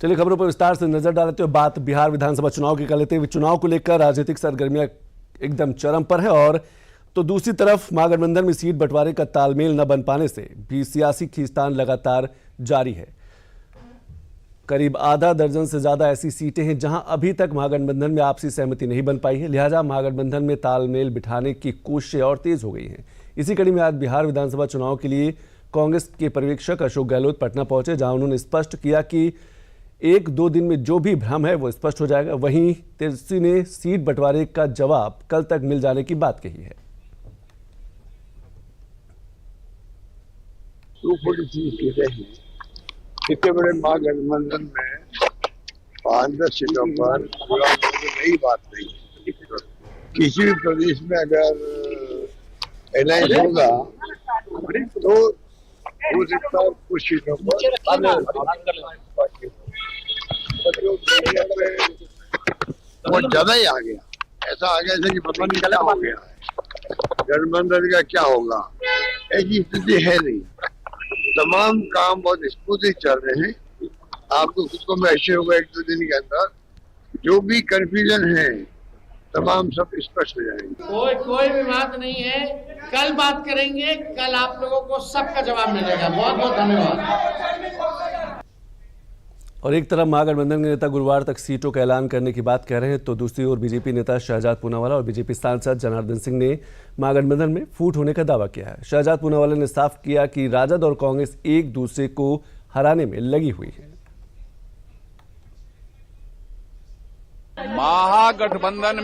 चलिए खबरों पर विस्तार से नजर डालते हुए बात बिहार विधानसभा चुनाव की कर लेते हैं। चुनाव को लेकर राजनीतिक सरगर्मियां एकदम चरम पर है और तो दूसरी तरफ महागठबंधन में सीट बंटवारे का तालमेल न बन पाने से भी सियासी खींचतान लगातार जारी है। करीब आधा दर्जन से ज्यादा ऐसी सीटें हैं जहां अभी तक महागठबंधन में आपसी सहमति नहीं बन पाई है, लिहाजा महागठबंधन में तालमेल बिठाने की कोशिशें और तेज हो गई हैं। इसी कड़ी में आज बिहार विधानसभा चुनाव के लिए कांग्रेस के पर्यवेक्षक अशोक गहलोत पटना पहुंचे, जहां उन्होंने स्पष्ट किया कि 1-2 दिन में जो भी भ्रम है वो स्पष्ट हो जाएगा। वहीं तेजस्वी ने सीट बंटवारे का जवाब कल तक मिल जाने की बात कही है। इतने बड़े महागठबंधन में 5-10 सीटों पर नई बात नहीं है। किसी भी प्रदेश में अगर अलायंस होगा तो हो सकता है कुछ सीटों पर बहुत ज्यादा ही आ गया, ऐसा आ गया जैसे कि पता नहीं क्या हो गया है, गठबंधन का क्या होगा, ऐसी स्थिति है नहीं। तमाम काम बहुत स्मूथली चल रहे हैं। आपको खुद को मैसे होगा 1-2 दिन के अंदर जो भी कंफ्यूजन है तमाम सब स्पष्ट हो जाएंगे। कोई भी बात नहीं है, कल बात करेंगे, कल आप लोगों को सबका जवाब मिलेगा। बहुत बहुत धन्यवाद। और एक तरफ महागठबंधन के नेता गुरुवार तक सीटों का ऐलान करने की बात कह रहे हैं, तो दूसरी ओर बीजेपी नेता शहजाद पूनावाला और बीजेपी सांसद जनार्दन सिंह ने महागठबंधन में फूट होने का दावा किया है। शहजाद पूनावाला ने साफ किया कि राजद और कांग्रेस एक दूसरे को हराने में लगी हुई है। महागठबंधन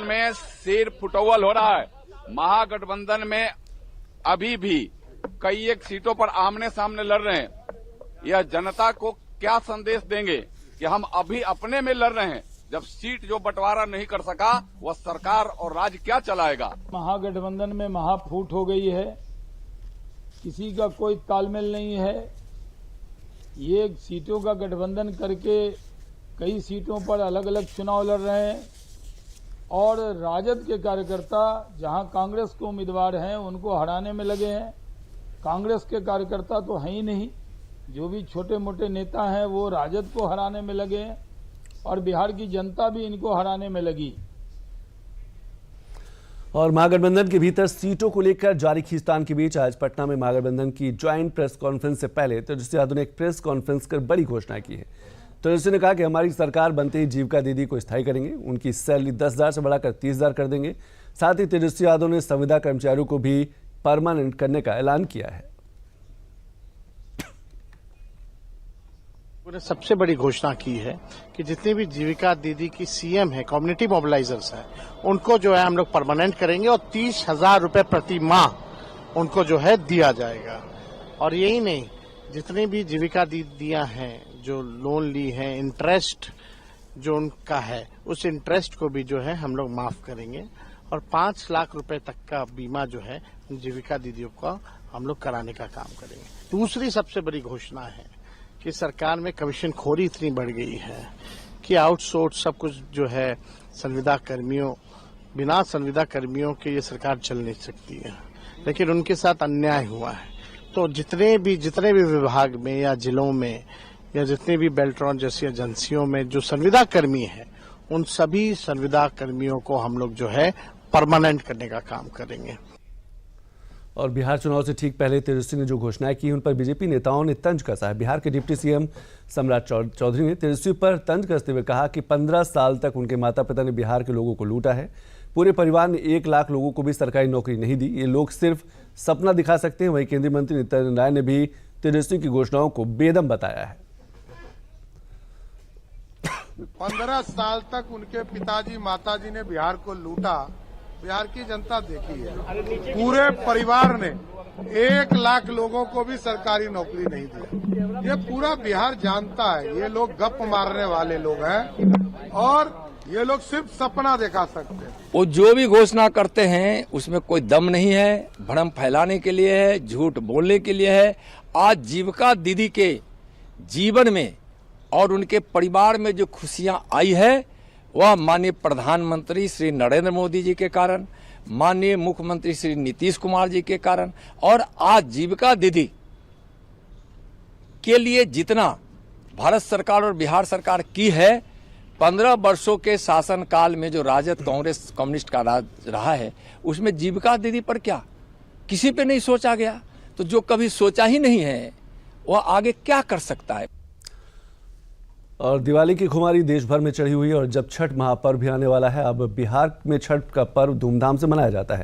में सिर फुटौल हो रहा है। महागठबंधन में अभी भी कई एक सीटों पर आमने सामने लड़ रहे हैं। यह जनता को क्या संदेश देंगे कि हम अभी अपने में लड़ रहे हैं, जब सीट जो बंटवारा नहीं कर सका वह सरकार और राज्य क्या चलाएगा। महागठबंधन में महाफूट हो गई है, किसी का कोई तालमेल नहीं है। ये सीटों का गठबंधन करके कई सीटों पर अलग अलग चुनाव लड़ रहे हैं और राजद के कार्यकर्ता जहां कांग्रेस के उम्मीदवार हैं उनको हराने में लगे हैं। कांग्रेस के कार्यकर्ता तो हैं ही नहीं, जो भी छोटे मोटे नेता हैं वो राजद को हराने में लगे हैं और बिहार की जनता भी इनको हराने में लगी। और महागठबंधन के भीतर सीटों को लेकर जारी खींचतान के बीच आज पटना में महागठबंधन की ज्वाइंट प्रेस कॉन्फ्रेंस से पहले तेजस्वी यादव ने एक प्रेस कॉन्फ्रेंस कर बड़ी घोषणा की है। तेजस्वी ने कहा कि हमारी सरकार बनते ही जीविका दीदी को स्थायी करेंगे, उनकी सैलरी 10,000 से बढ़ाकर 30,000 कर देंगे। साथ ही तेजस्वी यादव ने संविदा कर्मचारियों को भी परमानेंट करने का ऐलान किया है। उन्होंने सबसे बड़ी घोषणा की है कि जितने भी जीविका दीदी की सीएम है, कम्युनिटी मोबिलाइजर्स है, उनको जो है हम लोग परमानेंट करेंगे और 30,000 रुपए प्रति माह उनको जो है दिया जाएगा। और यही नहीं, जितनी भी जीविका दीदियां हैं जो लोन ली है, इंटरेस्ट जो उनका है उस इंटरेस्ट को भी जो है हम लोग माफ करेंगे और 5 लाख रुपए तक का बीमा जो है जीविका दीदियों का हम लोग कराने का काम करेंगे। दूसरी सबसे बड़ी घोषणा है कि सरकार में कमीशन खोरी इतनी बढ़ गई है कि आउटसोर्स सब कुछ जो है संविदा कर्मियों, बिना संविदा कर्मियों के ये सरकार चल नहीं सकती है, लेकिन उनके साथ अन्याय हुआ है। तो जितने भी विभाग में या जिलों में या जितने भी बेल्ट्रॉन जैसी एजेंसियों में जो संविदा कर्मी है, उन सभी संविदा कर्मियों को हम लोग जो है परमानेंट करने का काम करेंगे। और बिहार चुनाव से ठीक पहले तेजस्वी ने जो घोषणाएं की उन पर बीजेपी नेताओं ने तंज कसा है। बिहार के डिप्टी सीएम सम्राट चौधरी ने तेजस्वी पर तंज कसते हुए कहा कि 15 साल तक उनके माता पिता ने बिहार के लोगों को लूटा है। पूरे परिवार ने 1 लाख लोगों को भी सरकारी नौकरी नहीं दी। ये लोग सिर्फ सपना दिखा सकते हैं। वहीं केंद्रीय मंत्री नित्यानंद राय ने भी तेजस्वी की घोषणाओं को बेदम बताया है। 15 साल तक उनके पिताजी माताजी ने बिहार को लूटा, बिहार की जनता देखी है। पूरे परिवार ने 1 लाख लोगों को भी सरकारी नौकरी नहीं दी। ये पूरा बिहार जानता है, ये लोग गप मारने वाले लोग हैं और ये लोग सिर्फ सपना दिखा सकते हैं। वो जो भी घोषणा करते हैं उसमें कोई दम नहीं है, भ्रम फैलाने के लिए है, झूठ बोलने के लिए है। आज जीविका दीदी के जीवन में और उनके परिवार में जो खुशियां आई है वह माननीय प्रधानमंत्री श्री नरेंद्र मोदी जी के कारण, माननीय मुख्यमंत्री श्री नीतीश कुमार जी के कारण और आज जीविका दीदी के लिए जितना भारत सरकार और बिहार सरकार की है, 15 वर्षों के शासनकाल में जो राजद कांग्रेस कम्युनिस्ट का राज रहा है, उसमें जीविका दीदी पर क्या किसी पे नहीं सोचा गया। तो जो कभी सोचा ही नहीं है वह आगे क्या कर सकता है। और दिवाली की खुमारी देश भर में चढ़ी हुई है और जब छठ महापर्व भी आने वाला है, अब बिहार में छठ का पर्व धूमधाम से मनाया जाता है।